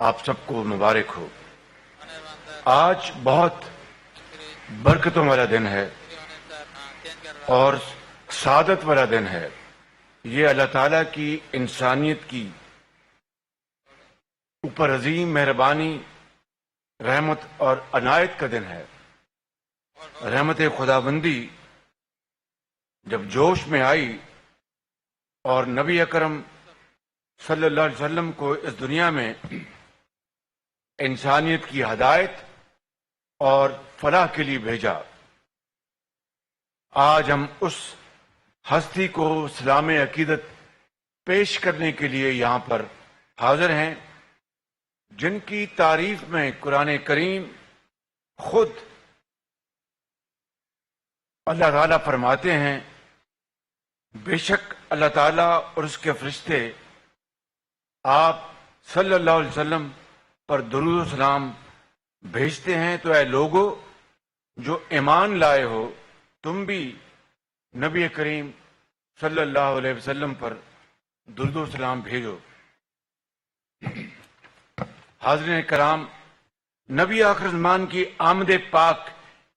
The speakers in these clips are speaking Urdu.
آپ سب کو مبارک ہو۔ آج بہت برکتوں والا دن ہے اور سعادت والا دن ہے۔ یہ اللہ تعالیٰ کی انسانیت کی اوپر عظیم مہربانی، رحمت اور عنایت کا دن ہے۔ رحمت خداوندی جب جوش میں آئی اور نبی اکرم صلی اللہ علیہ وسلم کو اس دنیا میں انسانیت کی ہدایت اور فلاح کے لیے بھیجا، آج ہم اس ہستی کو سلام عقیدت پیش کرنے کے لیے یہاں پر حاضر ہیں، جن کی تعریف میں قرآن کریم خود اللہ تعالیٰ فرماتے ہیں، بے شک اللہ تعالیٰ اور اس کے فرشتے آپ صلی اللہ علیہ وسلم پر درود و سلام بھیجتے ہیں۔ تو اے لوگو جو ایمان لائے ہو، تم بھی نبی کریم صلی اللہ علیہ وسلم پر درود و سلام بھیجو۔ حاضرین کرام، نبی آخر زمان کی آمد پاک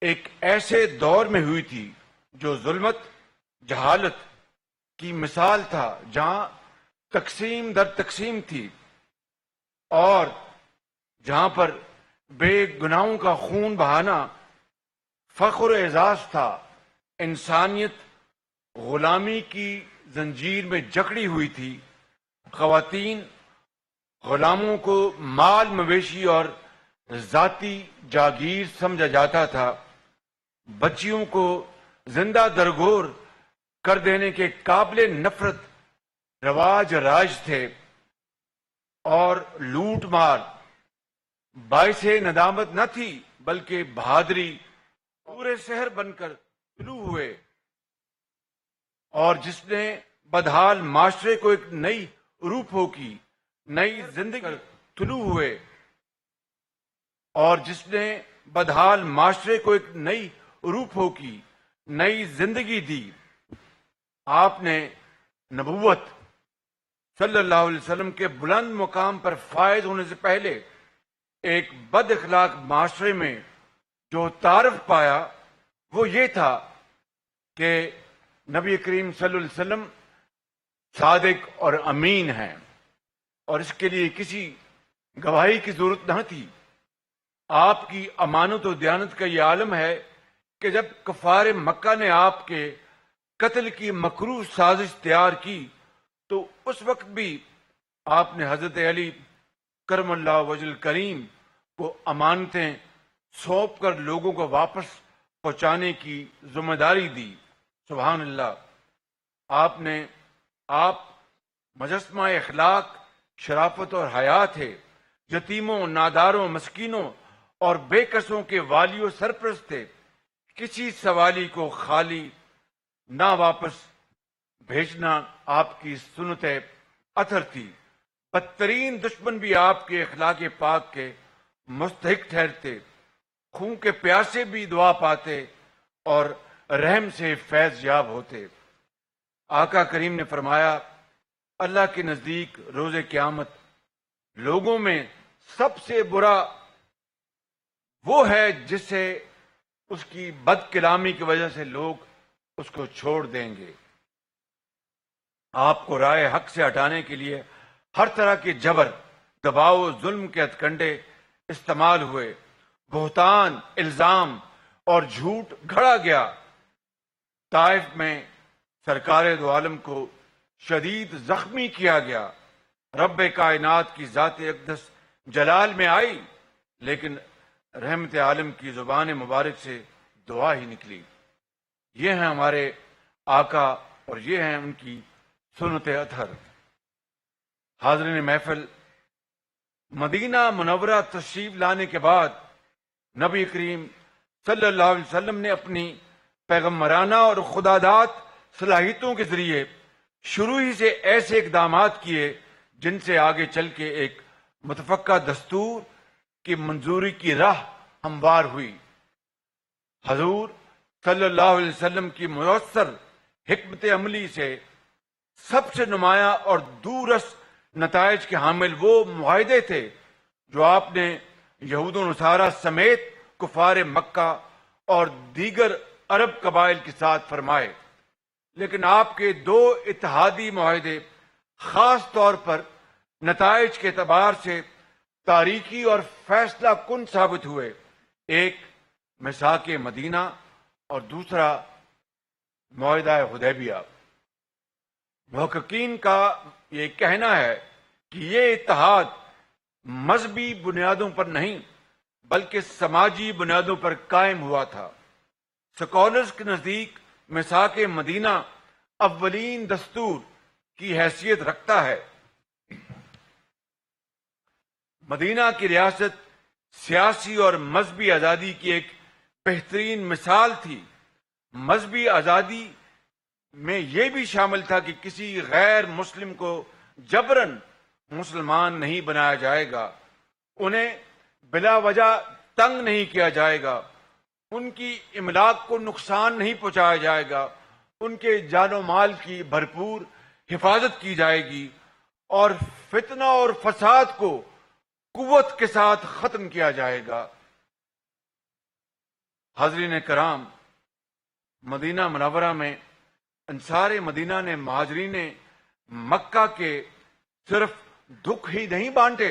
ایک ایسے دور میں ہوئی تھی جو ظلمت، جہالت کی مثال تھا، جہاں تقسیم در تقسیم تھی اور جہاں پر بے گناہوں کا خون بہانا فخر و اعزاز تھا۔ انسانیت غلامی کی زنجیر میں جکڑی ہوئی تھی۔ خواتین غلاموں کو مال مویشی اور ذاتی جاگیر سمجھا جاتا تھا۔ بچیوں کو زندہ درگور کر دینے کے قابل نفرت رواج رائج تھے اور لوٹ مار باعث ندامت نہ تھی بلکہ بہادری پورے شہر بن کر طلوع ہوئے، اور جس نے بدحال معاشرے کو ایک نئی روپوں کی نئی زندگی طلوع ہوئے، اور جس نے بدحال معاشرے کو ایک نئی روپوں کی نئی زندگی دی۔ آپ نے نبوت صلی اللہ علیہ وسلم کے بلند مقام پر فائز ہونے سے پہلے ایک بد اخلاق معاشرے میں جو تعارف پایا وہ یہ تھا کہ نبی کریم صلی اللہ علیہ وسلم صادق اور امین ہیں، اور اس کے لیے کسی گواہی کی ضرورت نہ تھی۔ آپ کی امانت و دیانت کا یہ عالم ہے کہ جب کفار مکہ نے آپ کے قتل کی مکروہ سازش تیار کی تو اس وقت بھی آپ نے حضرت علی کرم اللہ وجہ الکریم کو امانتیں سونپ کر لوگوں کو واپس پہنچانے کی ذمہ داری دی۔ سبحان اللہ! آپ مجسمہ اخلاق، شرافت اور حیا تھے، یتیموں، ناداروں، مسکینوں اور بے کسوں کے والی و سرپرست تھے۔ کسی سوالی کو خالی نہ واپس بھیجنا آپ کی سنت اطہر تھی۔ بدترین دشمن بھی آپ کے اخلاق پاک کے مستحق ٹھہرتے، خون کے پیاسے بھی دعا پاتے اور رحم سے فیض یاب ہوتے۔ آقا کریم نے فرمایا، اللہ کے نزدیک روز قیامت لوگوں میں سب سے برا وہ ہے جس سے اس کی بد کلامی کی وجہ سے لوگ اس کو چھوڑ دیں گے۔ آپ کو رائے حق سے ہٹانے کے لیے ہر طرح کے جبر، دباؤ، ظلم کے ہتھ کنڈے استعمال ہوئے، بہتان، الزام اور جھوٹ گھڑا گیا۔ طائف میں سرکار دو عالم کو شدید زخمی کیا گیا۔ رب کائنات کی ذات اقدس جلال میں آئی، لیکن رحمت عالم کی زبان مبارک سے دعا ہی نکلی۔ یہ ہیں ہمارے آقا اور یہ ہیں ان کی سنت اطہر۔ حاضرین محفل، مدینہ منورہ تشریف لانے کے بعد نبی کریم صلی اللہ علیہ وسلم نے اپنی پیغمبرانہ اور خداداد صلاحیتوں کے ذریعے شروع ہی سے ایسے اقدامات کیے جن سے آگے چل کے ایک متفقہ دستور کی منظوری کی راہ ہموار ہوئی۔ حضور صلی اللہ علیہ وسلم کی مؤثر حکمت عملی سے سب سے نمایاں اور دورس نتائج کے حامل وہ معاہدے تھے جو آپ نے یہود و نصارہ سمیت کفار مکہ اور دیگر عرب قبائل کے ساتھ فرمائے، لیکن آپ کے دو اتحادی معاہدے خاص طور پر نتائج کے اعتبار سے تاریخی اور فیصلہ کن ثابت ہوئے، ایک میثاق مدینہ اور دوسرا معاہدہ حدیبیہ۔ محققین کا یہ کہنا ہے کہ یہ اتحاد مذہبی بنیادوں پر نہیں بلکہ سماجی بنیادوں پر قائم ہوا تھا۔ سکالرز کے نزدیک میثاق مدینہ اولین دستور کی حیثیت رکھتا ہے۔ مدینہ کی ریاست سیاسی اور مذہبی آزادی کی ایک بہترین مثال تھی۔ مذہبی آزادی میں یہ بھی شامل تھا کہ کسی غیر مسلم کو جبراً مسلمان نہیں بنایا جائے گا، انہیں بلا وجہ تنگ نہیں کیا جائے گا، ان کی املاک کو نقصان نہیں پہنچایا جائے گا، ان کے جان و مال کی بھرپور حفاظت کی جائے گی اور فتنہ اور فساد کو قوت کے ساتھ ختم کیا جائے گا۔ حاضرین کرام، مدینہ منورہ میں انصار مدینہ نے مہاجرین مکہ کے صرف دکھ ہی نہیں بانٹے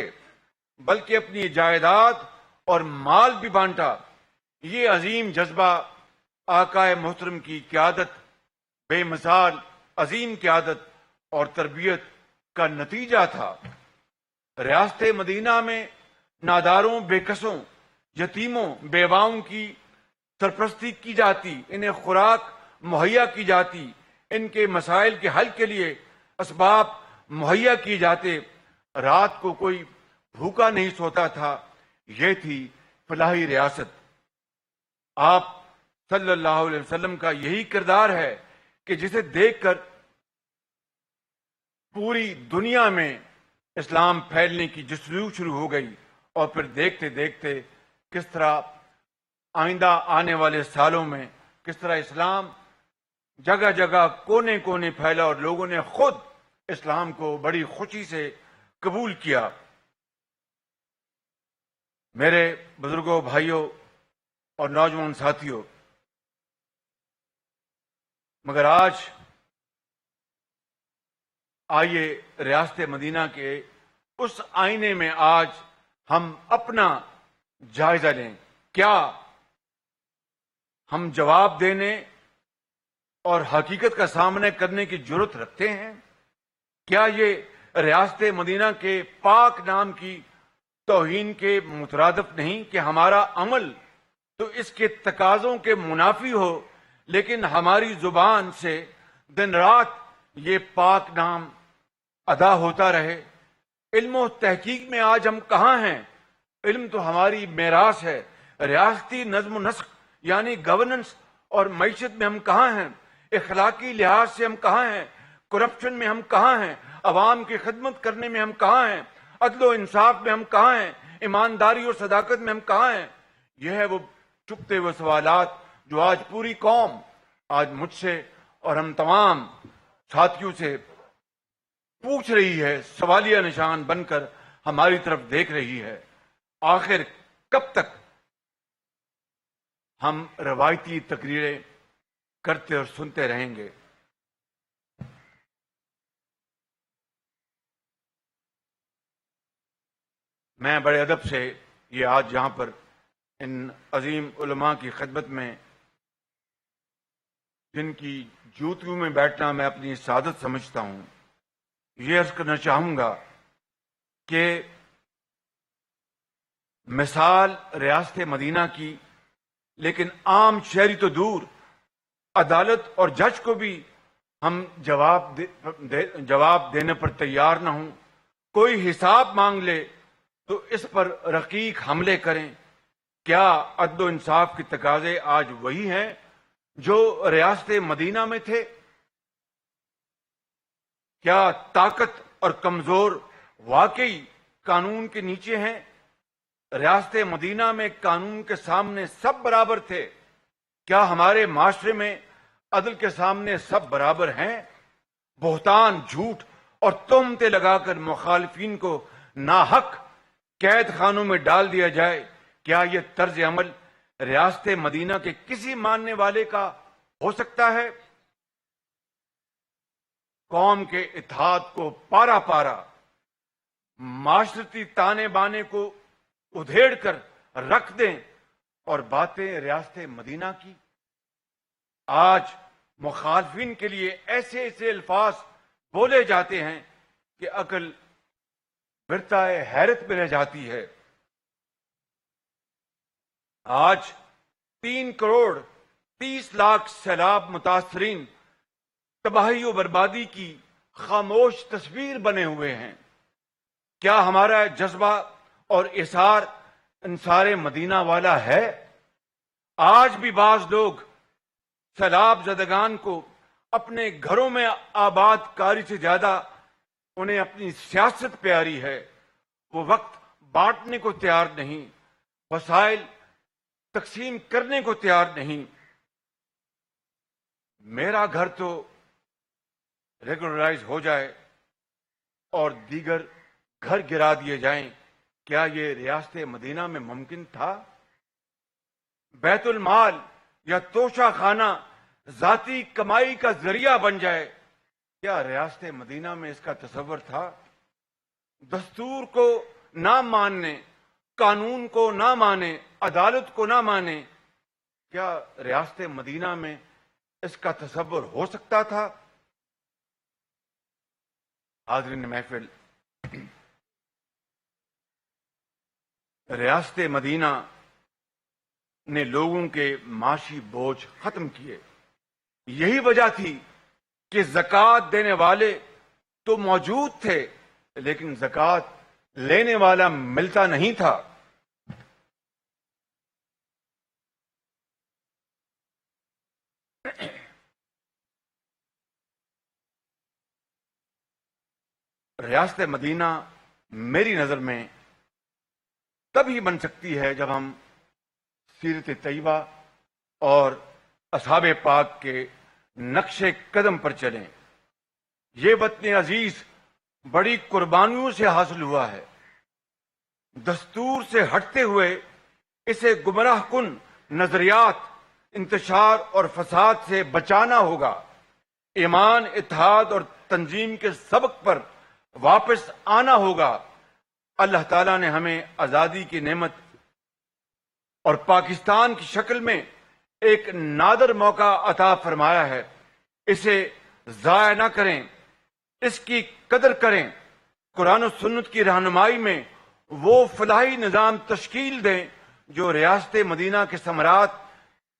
بلکہ اپنی جائیداد اور مال بھی بانٹا۔ یہ عظیم جذبہ آقا محترم کی قیادت، بے مثال عظیم قیادت اور تربیت کا نتیجہ تھا۔ ریاست مدینہ میں ناداروں، بے کسوں، یتیموں، بیواؤں کی سرپرستی کی جاتی، انہیں خوراک مہیا کی جاتی، ان کے مسائل کے حل کے لیے اسباب مہیا کیے جاتے، رات کو کوئی بھوکا نہیں سوتا تھا۔ یہ تھی فلاحی ریاست۔ آپ صلی اللہ علیہ وسلم کا یہی کردار ہے کہ جسے دیکھ کر پوری دنیا میں اسلام پھیلنے کی جستجو شروع ہو گئی، اور پھر دیکھتے دیکھتے کس طرح آئندہ آنے والے سالوں میں کس طرح اسلام جگہ جگہ کونے کونے پھیلا اور لوگوں نے خود اسلام کو بڑی خوشی سے قبول کیا۔ میرے بزرگوں، بھائیوں اور نوجوان ساتھیوں، مگر آج آئیے ریاست مدینہ کے اس آئینے میں آج ہم اپنا جائزہ لیں۔ کیا ہم جواب دینے اور حقیقت کا سامنا کرنے کی جرات رکھتے ہیں؟ کیا یہ ریاست مدینہ کے پاک نام کی توہین کے مترادف نہیں کہ ہمارا عمل تو اس کے تقاضوں کے منافی ہو، لیکن ہماری زبان سے دن رات یہ پاک نام ادا ہوتا رہے؟ علم و تحقیق میں آج ہم کہاں ہیں؟ علم تو ہماری میراث ہے۔ ریاستی نظم و نسق یعنی گورننس اور معیشت میں ہم کہاں ہیں؟ اخلاقی لحاظ سے ہم کہاں ہیں؟ کرپشن میں ہم کہاں ہیں؟ عوام کی خدمت کرنے میں ہم کہاں ہیں؟ عدل و انصاف میں ہم کہاں ہیں؟ ایمانداری اور صداقت میں ہم کہاں ہیں؟ یہ ہے وہ چھپتے ہوئے سوالات جو آج پوری قوم آج مجھ سے اور ہم تمام ساتھیوں سے پوچھ رہی ہے، سوالیہ نشان بن کر ہماری طرف دیکھ رہی ہے۔ آخر کب تک ہم روایتی تقریریں کرتے اور سنتے رہیں گے؟ میں بڑے ادب سے یہ آج یہاں پر ان عظیم علماء کی خدمت میں جن کی جوتیوں میں بیٹھنا میں اپنی سعادت سمجھتا ہوں، یہ عرض کرنا چاہوں گا کہ مثال ریاست مدینہ کی، لیکن عام شہری تو دور، عدالت اور جج کو بھی ہم جواب دینے پر تیار نہ ہوں۔ کوئی حساب مانگ لے تو اس پر رقیق حملے کریں۔ کیا عدل و انصاف کے تقاضے آج وہی ہیں جو ریاست مدینہ میں تھے؟ کیا طاقت اور کمزور واقعی قانون کے نیچے ہیں؟ ریاست مدینہ میں قانون کے سامنے سب برابر تھے۔ کیا ہمارے معاشرے میں عدل کے سامنے سب برابر ہیں؟ بہتان، جھوٹ اور تہمتیں لگا کر مخالفین کو ناحق قید خانوں میں ڈال دیا جائے، کیا یہ طرز عمل ریاست مدینہ کے کسی ماننے والے کا ہو سکتا ہے؟ قوم کے اتحاد کو پارا پارا، معاشرتی تانے بانے کو ادھیڑ کر رکھ دیں اور باتیں ریاست مدینہ کی۔ آج مخالفین کے لیے ایسے ایسے الفاظ بولے جاتے ہیں کہ عقل برتائے حیرت میں رہ جاتی ہے۔ آج 3 کروڑ 30 لاکھ سیلاب متاثرین تباہی و بربادی کی خاموش تصویر بنے ہوئے ہیں۔ کیا ہمارا جذبہ اور اثار انصار مدینہ والا ہے؟ آج بھی بعض لوگ سیلاب زدگان کو اپنے گھروں میں آباد کاری سے زیادہ انہیں اپنی سیاست پیاری ہے۔ وہ وقت بانٹنے کو تیار نہیں، وسائل تقسیم کرنے کو تیار نہیں۔ میرا گھر تو ریگولرائز ہو جائے اور دیگر گھر گرا دیے جائیں، کیا یہ ریاست مدینہ میں ممکن تھا؟ بیت المال یا توشہ خانہ ذاتی کمائی کا ذریعہ بن جائے، کیا ریاست مدینہ میں اس کا تصور تھا؟ دستور کو نہ ماننے، قانون کو نہ مانے، عدالت کو نہ مانے، کیا ریاست مدینہ میں اس کا تصور ہو سکتا تھا؟ حاضرین محفل، ریاست مدینہ نے لوگوں کے معاشی بوجھ ختم کیے۔ یہی وجہ تھی کہ زکوٰۃ دینے والے تو موجود تھے لیکن زکوٰۃ لینے والا ملتا نہیں تھا۔ ریاست مدینہ میری نظر میں تبھی بن سکتی ہے جب ہم سیرت طیبہ اور اصحاب پاک کے نقش قدم پر چلیں۔ یہ وطن عزیز بڑی قربانیوں سے حاصل ہوا ہے۔ دستور سے ہٹتے ہوئے اسے گمراہ کن نظریات، انتشار اور فساد سے بچانا ہوگا۔ ایمان، اتحاد اور تنظیم کے سبق پر واپس آنا ہوگا۔ اللہ تعالیٰ نے ہمیں آزادی کی نعمت اور پاکستان کی شکل میں ایک نادر موقع عطا فرمایا ہے۔ اسے ضائع نہ کریں، اس کی قدر کریں۔ قرآن و سنت کی رہنمائی میں وہ فلاحی نظام تشکیل دیں جو ریاست مدینہ کے ثمرات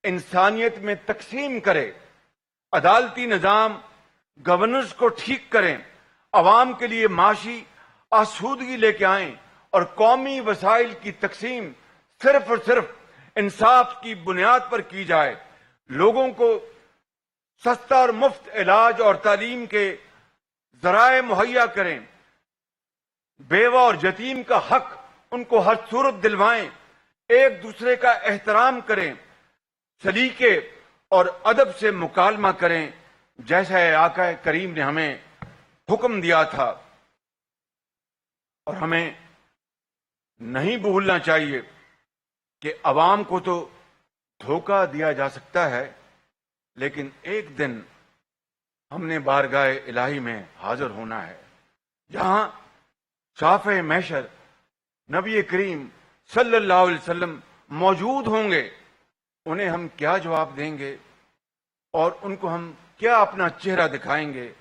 انسانیت میں تقسیم کرے۔ عدالتی نظام، گورننس کو ٹھیک کریں، عوام کے لیے معاشی آسودگی لے کے آئیں اور قومی وسائل کی تقسیم صرف اور صرف انصاف کی بنیاد پر کی جائے۔ لوگوں کو سستا اور مفت علاج اور تعلیم کے ذرائع مہیا کریں۔ بیوہ اور یتیم کا حق ان کو ہر صورت دلوائیں۔ ایک دوسرے کا احترام کریں، سلیقے اور ادب سے مکالمہ کریں جیسا آقا کریم نے ہمیں حکم دیا تھا۔ اور ہمیں نہیں بھولنا چاہیے کہ عوام کو تو دھوکہ دیا جا سکتا ہے لیکن ایک دن ہم نے بارگاہ الہی میں حاضر ہونا ہے، جہاں شافع محشر نبی کریم صلی اللہ علیہ وسلم موجود ہوں گے۔ انہیں ہم کیا جواب دیں گے اور ان کو ہم کیا اپنا چہرہ دکھائیں گے؟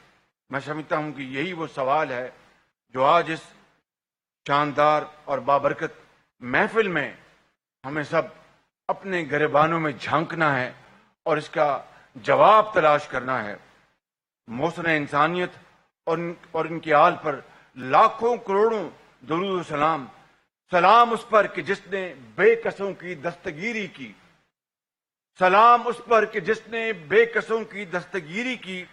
میں سمجھتا ہوں کہ یہی وہ سوال ہے جو آج اس شاندار اور بابرکت محفل میں ہمیں سب اپنے گریبانوں میں جھانکنا ہے اور اس کا جواب تلاش کرنا ہے۔ محسن انسانیت اور ان کی آل پر لاکھوں کروڑوں درود و سلام۔ سلام اس پر کہ جس نے بے کسوں کی دستگیری کی، سلام اس پر کہ جس نے بے کسوں کی دستگیری کی،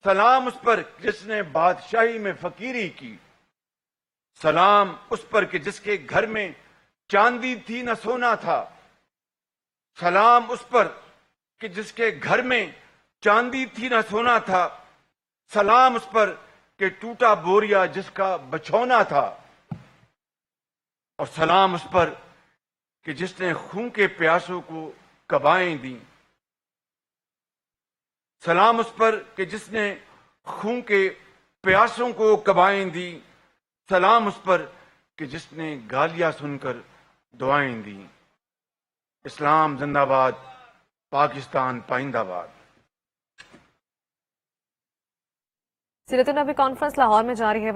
سلام اس پر جس نے بادشاہی میں فقیری کی، سلام اس پر کہ جس کے گھر میں چاندی تھی نہ سونا تھا، سلام اس پر کہ جس کے گھر میں چاندی تھی نہ سونا تھا، سلام اس پر کہ ٹوٹا بوریا جس کا بچھونا تھا۔ اور سلام اس پر کہ جس نے خون کے پیاسوں کو کبائیں دیں. سلام اس پر کہ جس نے خون کے پیاسوں کو کبائیں دی. سلام اس پر کہ جس نے گالیاں سن کر دعائیں دی. اسلام زندہ باد، پاکستان پائندہ باد. سیرت النبی کانفرنس لاہور میں جاری ہے.